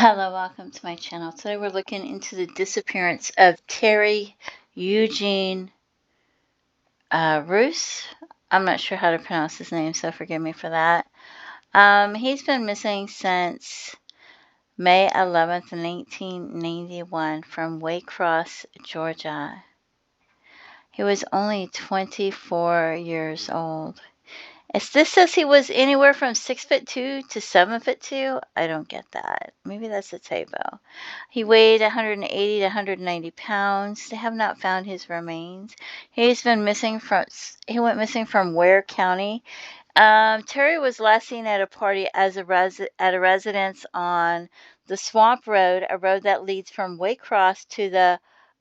Hello, welcome to my channel. Today we're looking into the disappearance of Terry Eugene Rouse. I'm not sure how to pronounce his name, so forgive me for that. He's been missing since May 11th, 1991 from Waycross, Georgia. He was only 24 years old. This says he was anywhere from 6'2" to 7'2". I don't get that. Maybe that's a typo. He weighed 180 to 190 pounds. They have not found his remains. He went missing from Ware County. Terry was last seen at a party at a residence on the Swamp Road, a road that leads from Waycross to the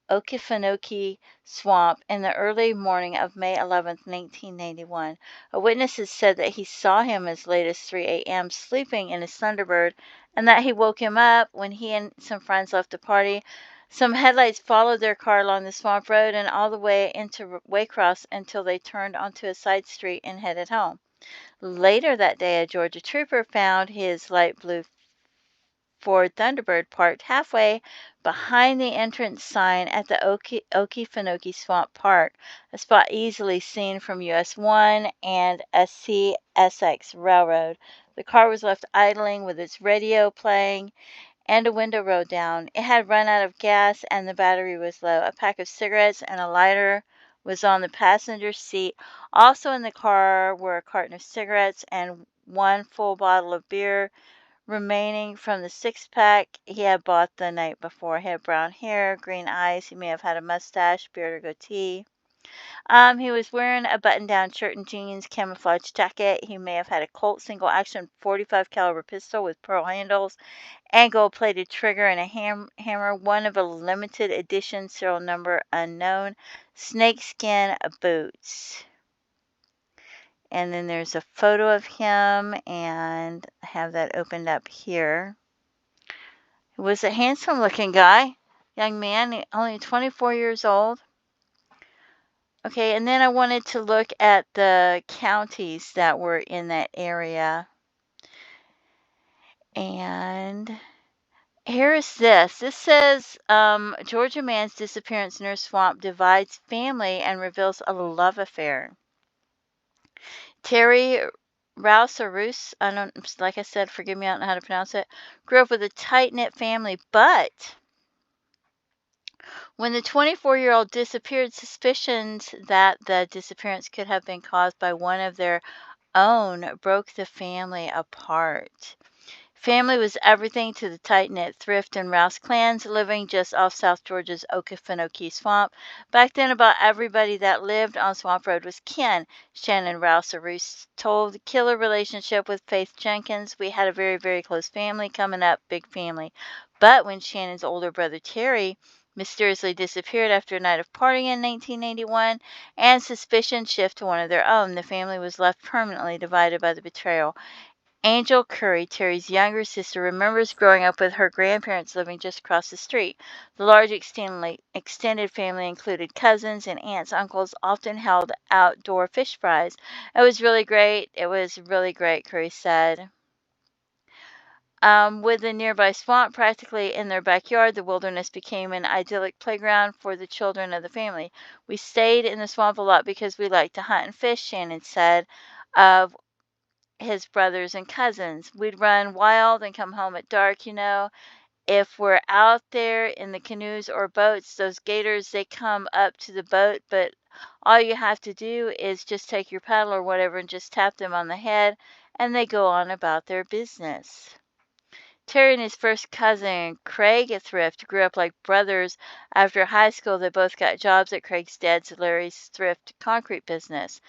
Okefenokee Swamp in the early morning of May 11th, 1991. A witness has said that he saw him as late as 3 a.m. sleeping in his Thunderbird and that he woke him up when he and some friends left the party. Some headlights followed their car along the Swamp Road and all the way into Waycross until they turned onto a side street and headed home. Later that day, a Georgia trooper found his light blue Ford Thunderbird parked halfway behind the entrance sign at the Okefenokee Swamp Park, a spot easily seen from US 1 and a CSX railroad. The car was left idling with its radio playing and a window rolled down. It had run out of gas and the battery was low. A pack of cigarettes and a lighter was on the passenger seat. Also in the car were a carton of cigarettes and one full bottle of beer remaining from the six-pack he had bought the night before. He had brown hair, green eyes. He may have had a mustache, beard, or goatee. He was wearing a button-down shirt and jeans, camouflage jacket. He may have had a Colt single-action .45 caliber pistol with pearl handles and gold-plated trigger and a hammer, one of a limited edition, serial number unknown, snakeskin boots. And then there's a photo of him, and I have that opened up here. He was a handsome-looking guy, young man, only 24 years old. Okay, and then I wanted to look at the counties that were in that area. And here is this. This says, Georgia man's disappearance near swamp divides family and reveals a love affair. Terry Rouse or Roose, I don't, like I said, forgive me, I don't know how to pronounce it, grew up with a tight-knit family, but when the 24-year-old disappeared, suspicions that the disappearance could have been caused by one of their own broke the family apart. Family was everything to the tight-knit Thrift and Rouse clans living just off South Georgia's Okefenokee Swamp. Back then, about everybody that lived on Swamp Road was kin. Shannon Rouse told the killer relationship with Faith Jenkins. We had a very, very close family coming up, big family. But when Shannon's older brother Terry mysteriously disappeared after a night of partying in 1981, and suspicion shifted to one of their own, the family was left permanently divided by the betrayal. Angel Curry, Terry's younger sister, remembers growing up with her grandparents living just across the street. The large extended family included cousins and aunts, uncles, often held outdoor fish fries. It was really great. It was really great, Curry said. With the nearby swamp practically in their backyard, the wilderness became an idyllic playground for the children of the family. We stayed in the swamp a lot because we liked to hunt and fish, Shannon said of his brothers and cousins. We'd run wild and come home at dark, you know. If we're out there in the canoes or boats, those gators, they come up to the boat, but all you have to do is just take your paddle or whatever and just tap them on the head, and they go on about their business. Terry and his first cousin, Craig Thrift, grew up like brothers. After high school, they both got jobs at Craig's dad's Larry's Thrift concrete business.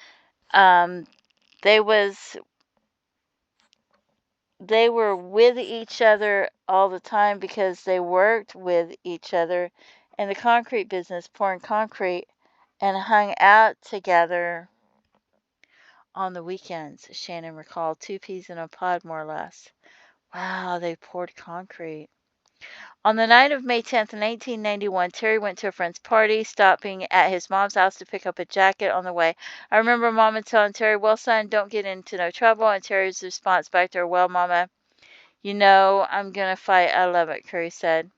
They were with each other all the time because they worked with each other in the concrete business, pouring concrete, and hung out together on the weekends. Shannon recalled 2 peas in a pod, more or less. Wow, they poured concrete. On the night of May 10th, 1991, Terry went to a friend's party, stopping at his mom's house to pick up a jacket on the way. I remember Mama telling Terry, "Well, son, don't get into no trouble," and Terry's response back to her, "Well, Mama, You know, I'm going to fight. I love it, Curry said.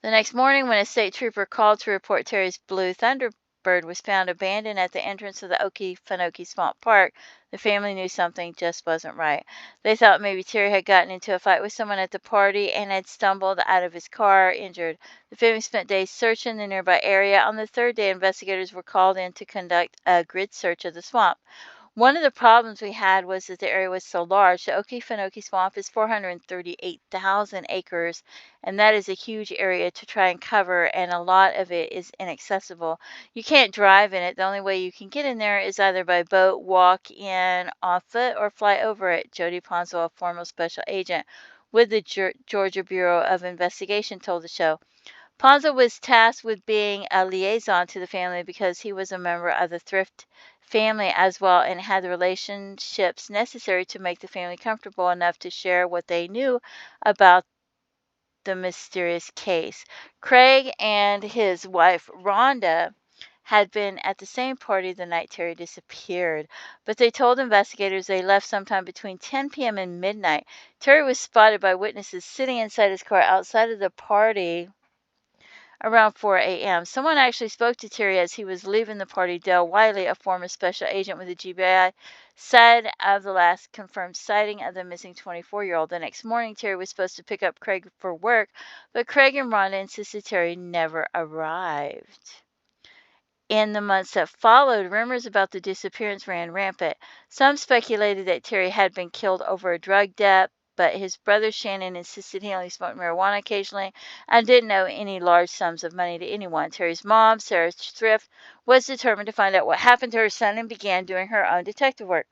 The next morning, when a state trooper called to report Terry's blue Thunderbird was found abandoned at the entrance of the Okefenokee Swamp Park, the family knew something just wasn't right. They thought maybe Terry had gotten into a fight with someone at the party and had stumbled out of his car injured. The family spent days searching the nearby area. On the third day, investigators were called in to conduct a grid search of the swamp. One of the problems we had was that the area was so large. The Okefenokee Swamp is 438,000 acres, and that is a huge area to try and cover, and a lot of it is inaccessible. You can't drive in it. The only way you can get in there is either by boat, walk in on foot, or fly over it. Jody Ponzo, a former special agent with the Georgia Bureau of Investigation, told the show. Ponzo was tasked with being a liaison to the family because he was a member of the Thrift family as well and had the relationships necessary to make the family comfortable enough to share what they knew about the mysterious case. Craig and his wife, Rhonda, had been at the same party the night Terry disappeared, but they told investigators they left sometime between 10 p.m. and midnight. Terry was spotted by witnesses sitting inside his car outside of the party around 4 a.m. Someone actually spoke to Terry as he was leaving the party. Dale Wiley, a former special agent with the GBI, said of the last confirmed sighting of the missing 24-year-old. The next morning, Terry was supposed to pick up Craig for work, but Craig and Rhonda insisted Terry never arrived. In the months that followed, rumors about the disappearance ran rampant. Some speculated that Terry had been killed over a drug debt, but his brother Shannon insisted he only smoked marijuana occasionally and didn't owe any large sums of money to anyone. Terry's mom, Sarah Thrift, was determined to find out what happened to her son and began doing her own detective work.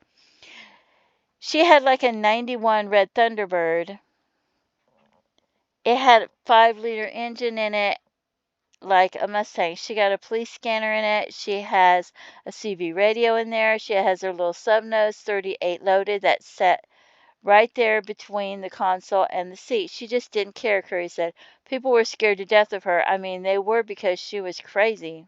She had like a 91 red Thunderbird. It had a 5-liter engine in it, like a Mustang. She got a police scanner in it. She has a CB radio in there. She has her little Subnose 38 loaded that's set right there between the console and the seat. She just didn't care, Curry said. People were scared to death of her. I mean, they were because she was crazy.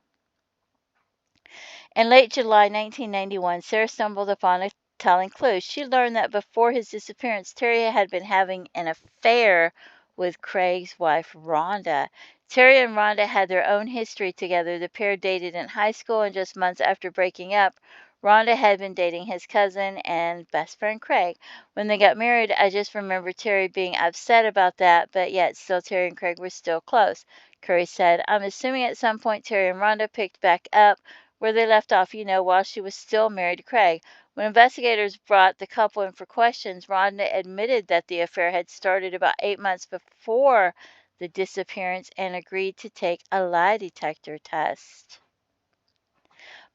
In late July 1991, Sarah stumbled upon a telling clue. She learned that before his disappearance, Terry had been having an affair with Craig's wife, Rhonda. Terry and Rhonda had their own history together. The pair dated in high school, and just months after breaking up, Rhonda had been dating his cousin and best friend Craig. When they got married, I just remember Terry being upset about that, but yet still Terry and Craig were still close. Curry said, I'm assuming at some point Terry and Rhonda picked back up where they left off, while she was still married to Craig. When investigators brought the couple in for questions, Rhonda admitted that the affair had started about 8 months before the disappearance and agreed to take a lie detector test.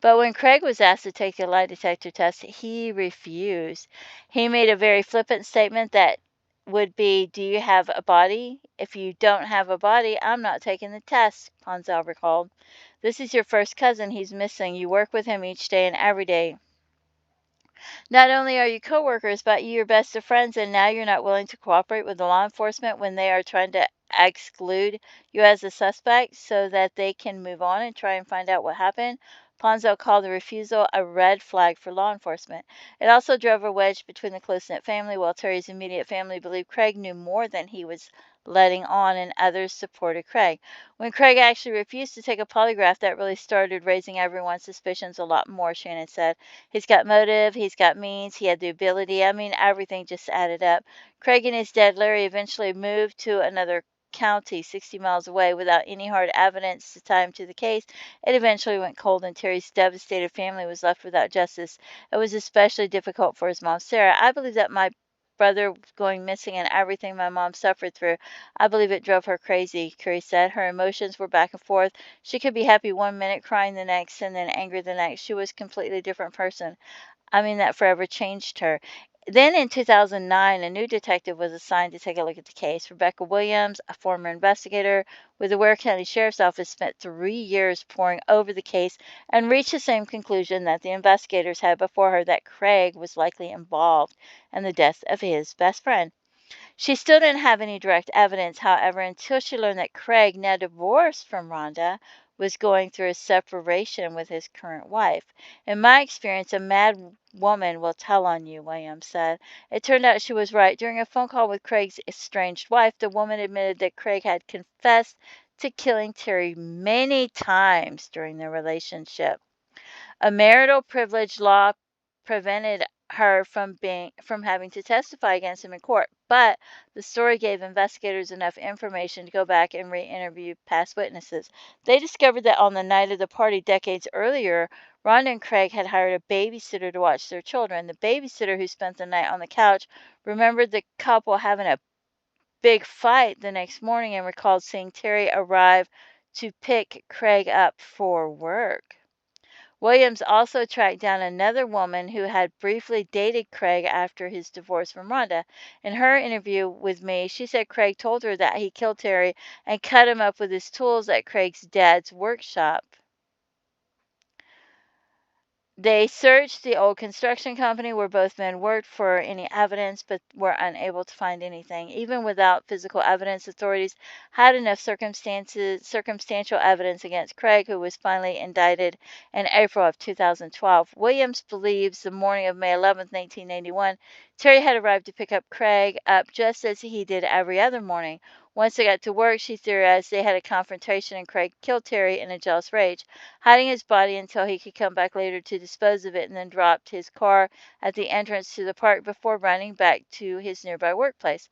But when Craig was asked to take the lie detector test, he refused. He made a very flippant statement that would be, do you have a body? If you don't have a body, I'm not taking the test, Ponzel recalled. This is your first cousin he's missing. You work with him each day and every day. Not only are you coworkers, but you're best of friends, and now you're not willing to cooperate with the law enforcement when they are trying to exclude you as a suspect so that they can move on and try and find out what happened. Ponzo called the refusal a red flag for law enforcement. It also drove a wedge between the close-knit family, while Terry's immediate family believed Craig knew more than he was letting on, and others supported Craig. When Craig actually refused to take a polygraph, that really started raising everyone's suspicions a lot more, Shannon said. He's got motive, he's got means, he had the ability. I mean, everything just added up. Craig and his dad, Larry, eventually moved to another county 60 miles away without any hard evidence to tie him to the case. It eventually went cold, and Terry's devastated family was left without justice. It was especially difficult for his mom, Sarah. I believe that my brother going missing and everything my mom suffered through, I believe it drove her crazy, Curry said. Her emotions were back and forth. She could be happy one minute, crying the next, and then angry the next. She was a completely different person. I mean, that forever changed her. Then in 2009, a new detective was assigned to take a look at the case. Rebecca Williams, a former investigator with the Ware County Sheriff's Office, spent 3 years poring over the case and reached the same conclusion that the investigators had before her, that Craig was likely involved in the death of his best friend. She still didn't have any direct evidence, however, until she learned that Craig, now divorced from Rhonda, was going through a separation with his current wife. In my experience, a mad woman will tell on you, Williams said. It turned out she was right. During a phone call with Craig's estranged wife, the woman admitted that Craig had confessed to killing Terry many times during their relationship. A marital privilege law prevented her from having to testify against him in court, but the story gave investigators enough information to go back and re-interview past witnesses. They discovered that on the night of the party decades earlier, Rhonda and Craig had hired a babysitter to watch their children. The babysitter, who spent the night on the couch, remembered the couple having a big fight the next morning and recalled seeing Terry arrive to pick Craig up for work. Williams also tracked down another woman who had briefly dated Craig after his divorce from Rhonda. In her interview with me, she said Craig told her that he killed Terry and cut him up with his tools at Craig's dad's workshop. They searched the old construction company where both men worked for any evidence, but were unable to find anything. Even without physical evidence, authorities had enough circumstantial evidence against Craig, who was finally indicted in April of 2012. Williams believes the morning of May 11, 1981, Terry had arrived to pick up Craig up just as he did every other morning. Once they got to work, she theorized they had a confrontation and Craig killed Terry in a jealous rage, hiding his body until he could come back later to dispose of it, and then dropped his car at the entrance to the park before running back to his nearby workplace.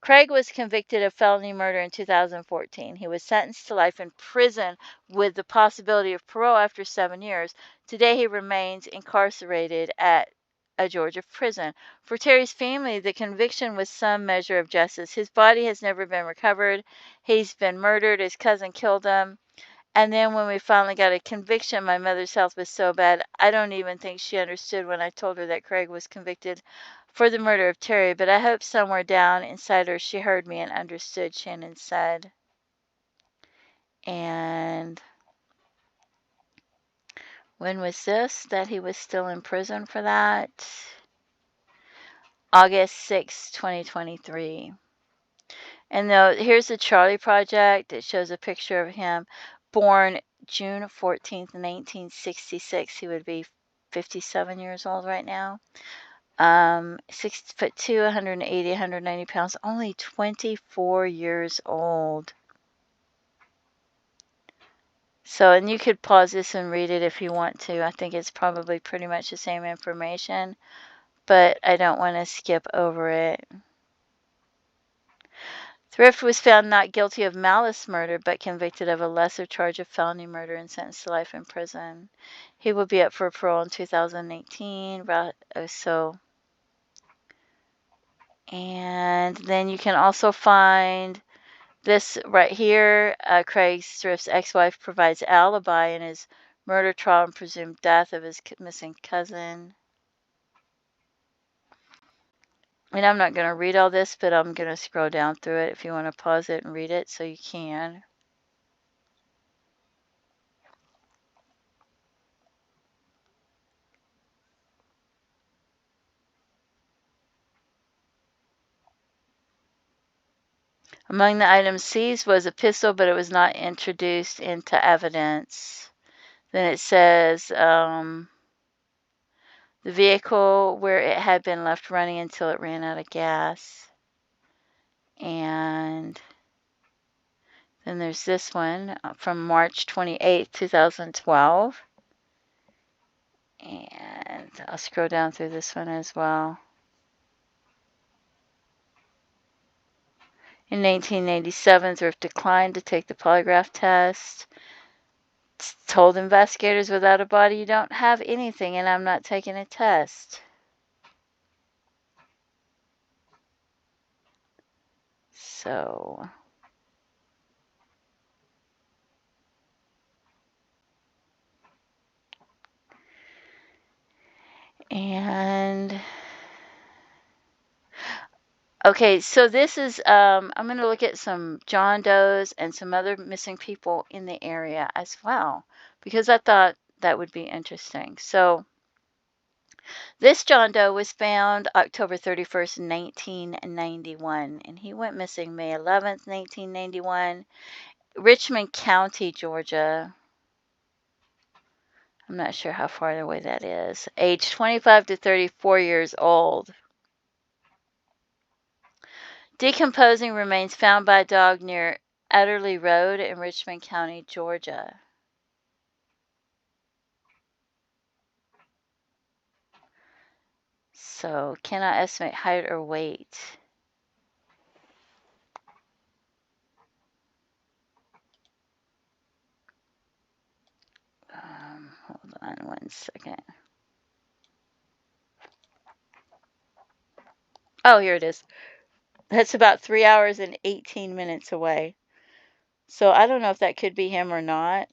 Craig was convicted of felony murder in 2014. He was sentenced to life in prison with the possibility of parole after 7 years. Today he remains incarcerated at a Georgia prison. For Terry's family, the conviction was some measure of justice. His body has never been recovered. He's been murdered. His cousin killed him. And then when we finally got a conviction, my mother's health was so bad, I don't even think she understood when I told her that Craig was convicted for the murder of Terry. But I hope somewhere down inside her she heard me and understood, Shannon said. And when was this that he was still in prison for that? August 6, 2023. And here's the Charlie Project. It shows a picture of him born June 14th, 1966. He would be 57 years old right now. 6'2", 180, 190 pounds, only 24 years old. So, and you could pause this and read it if you want to. I think it's probably pretty much the same information, but I don't want to skip over it. Thrift was found not guilty of malice murder, but convicted of a lesser charge of felony murder and sentenced to life in prison. He will be up for parole in 2018. And then you can also find this right here. Craig Thrift's ex-wife provides alibi in his murder trial and presumed death of his missing cousin. And I'm not going to read all this, but I'm going to scroll down through it if you want to pause it and read it, so you can. Among the items seized was a pistol, but it was not introduced into evidence. Then it says the vehicle where it had been left running until it ran out of gas. And then there's this one from March 28, 2012. And I'll scroll down through this one as well. In 1987, Thrift declined to take the polygraph test. Told investigators, without a body, you don't have anything, and I'm not taking a test. So, and okay, so this is, I'm going to look at some John Does and some other missing people in the area as well, because I thought that would be interesting. So, this John Doe was found October 31st, 1991, and he went missing May 11th, 1991. Richmond County, Georgia. I'm not sure how far away that is. Age 25 to 34 years old. Decomposing remains found by a dog near Adderley Road in Richmond County, Georgia. So, cannot estimate height or weight. Hold on one second. Oh, here it is. That's about 3 hours and 18 minutes away. So I don't know if that could be him or not.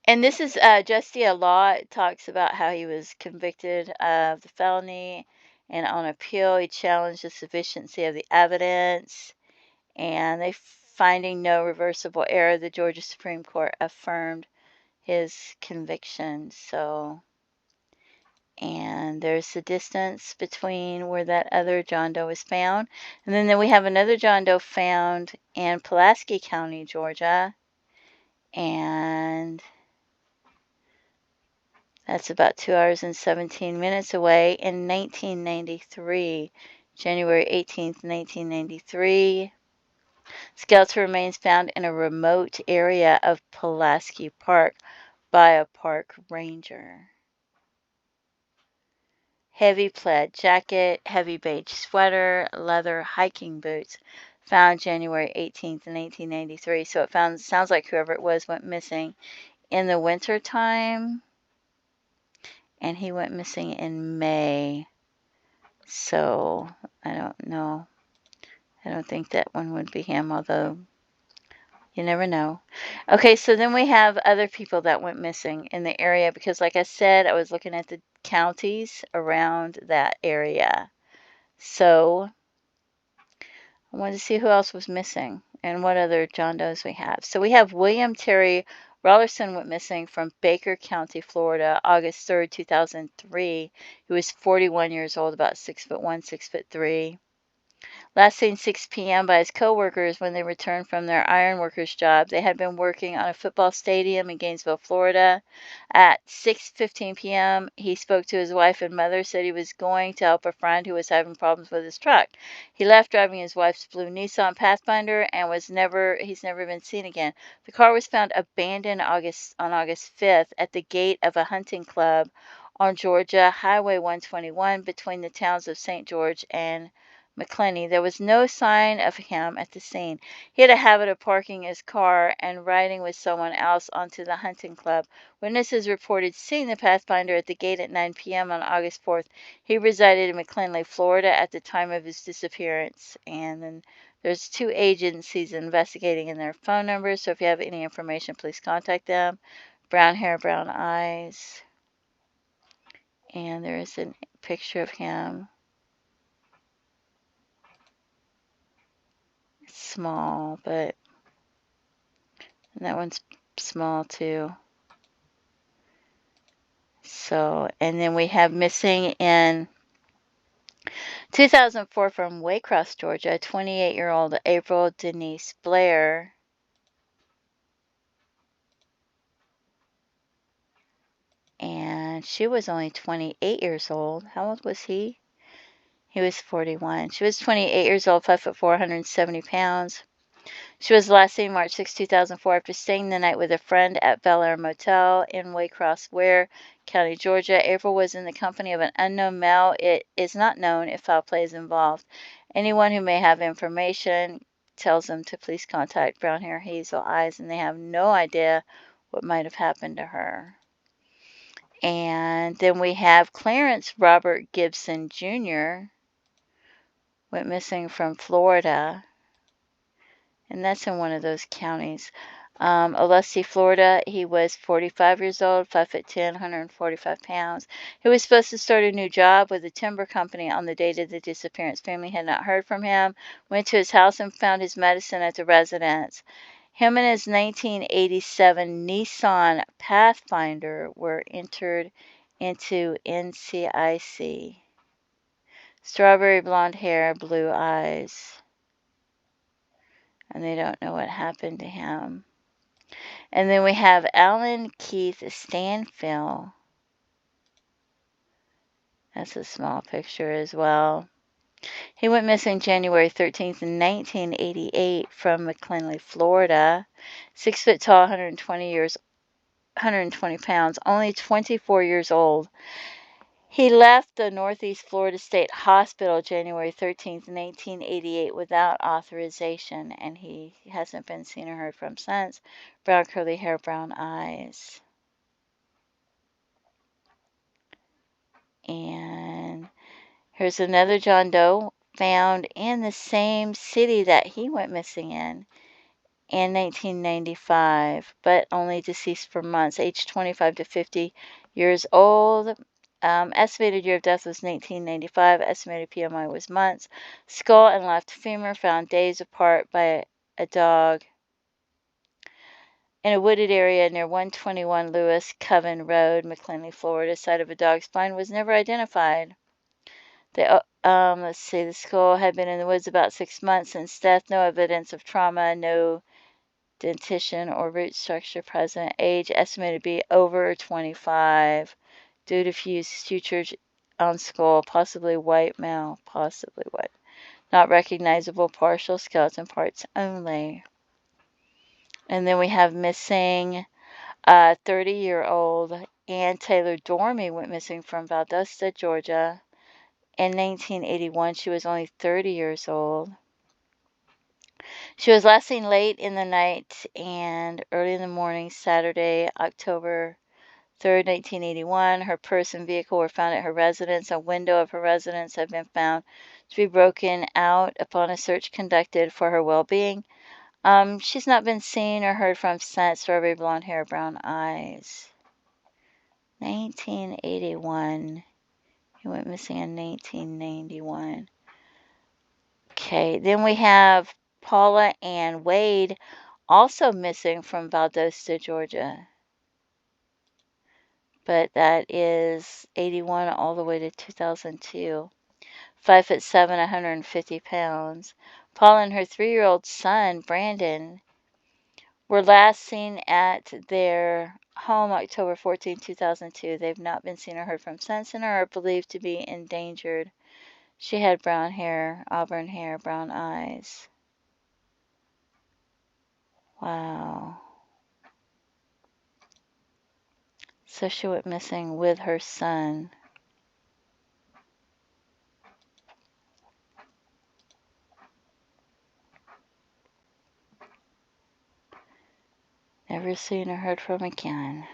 And this is Justia Law talks about how he was convicted of the felony, and on appeal he challenged the sufficiency of the evidence, and they finding no reversible error, the Georgia Supreme Court affirmed his conviction. So, and there's the distance between where that other John Doe was found. And then we have another John Doe found in Pulaski County, Georgia. And that's about 2 hours and 17 minutes away in 1993, January 18th, 1993. Skeletal remains found in a remote area of Pulaski Park by a park ranger. Heavy plaid jacket, heavy beige sweater, leather hiking boots. Found January 18th, 1993. So it sounds like whoever it was went missing in the winter time. And he went missing in May. So I don't know. I don't think that one would be him, although you never know. Okay, so then we have other people that went missing in the area because, like I said, I was looking at the counties around that area. So I wanted to see who else was missing and what other John Does we have. So we have William Terry Rollerson went missing from Baker County, Florida, August 3rd, 2003. He was 41 years old, about 6'1", 6'3". Last seen 6 p.m. by his coworkers when they returned from their ironworkers job. They had been working on a football stadium in Gainesville, Florida. At 6:15 p.m., he spoke to his wife and mother, said he was going to help a friend who was having problems with his truck. He left driving his wife's blue Nissan Pathfinder and he's never been seen again. The car was found abandoned on August 5th at the gate of a hunting club on Georgia Highway 121 between the towns of St. George and McClenny. There was no sign of him at the scene. He had a habit of parking his car and riding with someone else onto the hunting club. Witnesses reported seeing the Pathfinder at the gate at 9 p.m. on August 4th. He resided in McClenny, Florida at the time of his disappearance. And then there's 2 agencies investigating in their phone numbers, so if you have any information, please contact them. Brown hair, brown eyes. And there is a picture of him. Small, but that one's small too. So, and then we have missing in 2004 from Waycross, Georgia, 28-year-old April Denise Blair. And she was only 28 years old. How old was he? He was 41. She was 28 years old, 5'4", 170 pounds. She was last seen March 6, 2004 after staying the night with a friend at Bel Air Motel in Waycross, Ware County, Georgia. April was in the company of an unknown male. It is not known if foul play is involved. Anyone who may have information tells them to please contact brown hair, hazel eyes, and they have no idea what might have happened to her. And then we have Clarence Robert Gibson Jr. went missing from Florida. And that's in one of those counties. Olustee, Florida. He was 45 years old, 5'10", 145 pounds. He was supposed to start a new job with a timber company on the date of the disappearance. Family had not heard from him. Went to his house and found his medicine at the residence. Him and his 1987 Nissan Pathfinder were entered into NCIC. Strawberry blonde hair, blue eyes. and they don't know what happened to him. And then we have Alan Keith Stanfill. That's a small picture as well. He went missing January 13th, 1988 from McKinley, Florida. 6 foot tall, 120 pounds, only 24 years old. He left the Northeast Florida State Hospital January 13th, 1988 without authorization, and he hasn't been seen or heard from since. Brown curly hair, brown eyes. And here's another John Doe found in the same city that he went missing in 1995, but only deceased for months, age 25 to 50 years old. Estimated year of death was 1995. Estimated PMI was months. Skull and left femur found days apart by a dog in a wooded area near 121 Lewis Coven Road, McKinley, Florida. Site of a dog's spine was never identified. Let's see, the skull had been in the woods about 6 months since death. No evidence of trauma, no dentition or root structure present. Age estimated to be over 25 due to fused sutures on skull, possibly white male, possibly white. Not recognizable, partial skeleton parts only. And then we have missing 30-year-old Ann Taylor Dormy went missing from Valdosta, Georgia in 1981. She was only 30 years old. She was last seen late in the night and early in the morning, Saturday, October 3rd, 1981. Her purse and vehicle were found at her residence. A window of her residence had been found to be broken out upon a search conducted for her well-being. She's not been seen or heard from since. Strawberry blonde hair, brown eyes. 1981. He went missing in 1991. Okay, then we have Paula Ann Wade, also missing from Valdosta, Georgia. But that is 81 all the way to 2002. 5'7", 150 pounds. Paula and her 3-year-old son, Brandon, were last seen at their home October 14, 2002. They've not been seen or heard from since and are believed to be endangered. She had brown hair, auburn hair, brown eyes. Wow. So she went missing with her son. Never seen or heard from again.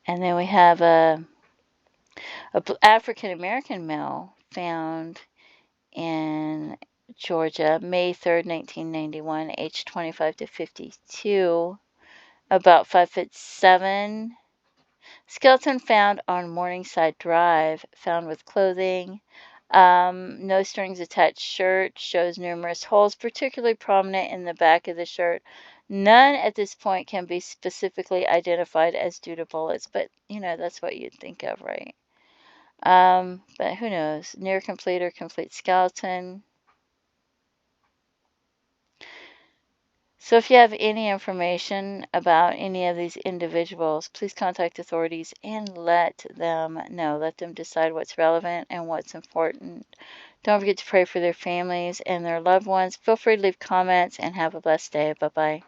And then we have a African American male found in Georgia, May 3rd, 1991, age 25 to 52, about 5'7". Skeleton found on Morningside Drive, found with clothing. No strings attached shirt, shows numerous holes, particularly prominent in the back of the shirt. None at this point can be specifically identified as due to bullets, but that's what you'd think of, right? But who knows? Near complete or complete skeleton. So if you have any information about any of these individuals, please contact authorities and let them know. Let them decide what's relevant and what's important. Don't forget to pray for their families and their loved ones. Feel free to leave comments and have a blessed day. Bye-bye.